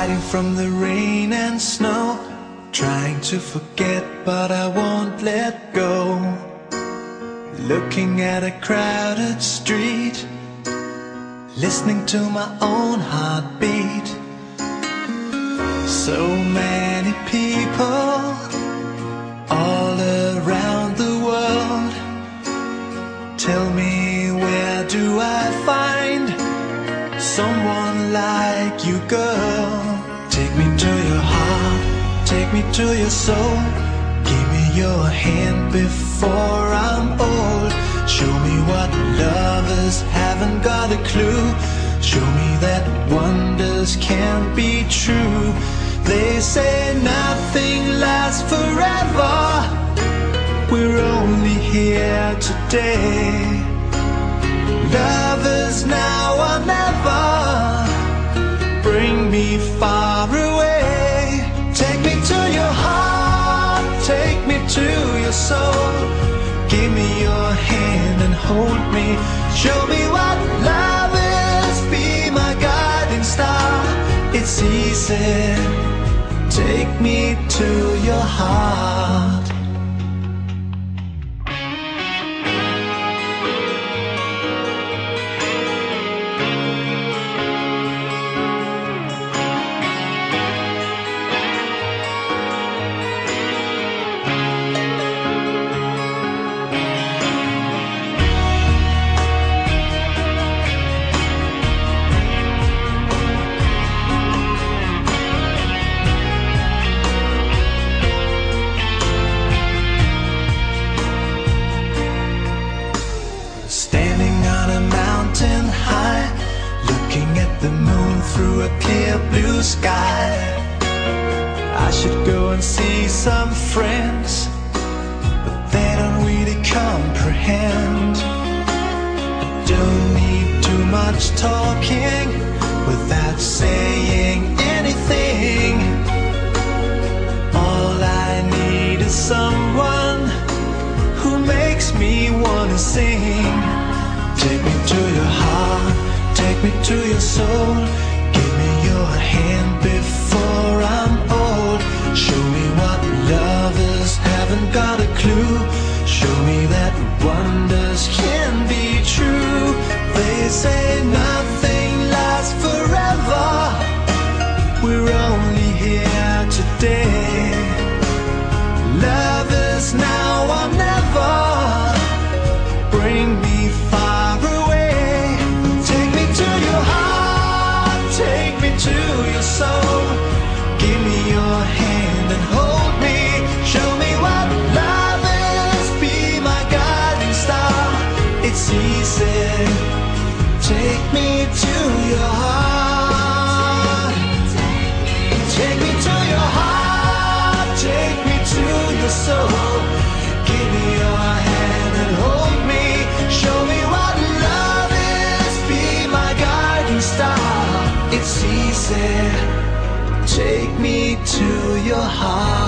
hiding from the rain and snow, trying to forget but I won't let go. Looking at a crowded street, listening to my own heartbeat. So many people all around the world. Tell me, where do I find someone like you, girl? Take me to your heart, take me to your soul. Give me your hand before I'm old. Show me what lovers haven't got a clue. Show me that wonders can't be true. They say nothing lasts forever. We're only here today. Lovers now or never. Bring me far away. Take me to your heart, take me to your soul. Give me your hand and hold me. Show me what love is, be my guiding star. It's easy, take me to your heart. Through a clear blue sky, I should go and see some friends, but they don't really comprehend. I don't need too much talking without saying anything. All I need is someone who makes me wanna sing. Take me to your heart, take me to your soul. Give me your hand before I'm old. Show me what lovers haven't got a clue. Show me that wonders can be true. They say nothing lasts forever. We're only here today. Lovers now or never. Bring me far away. Take me to your heart, take me to your soul. Give me your hand and hold me. Show me what love is, be my guiding star. It's easy, take me to your heart. Take me to your heart, take me to your soul. Give me your hand and hold me. Show me what love is, be my guiding star. It's easy, take me to your heart.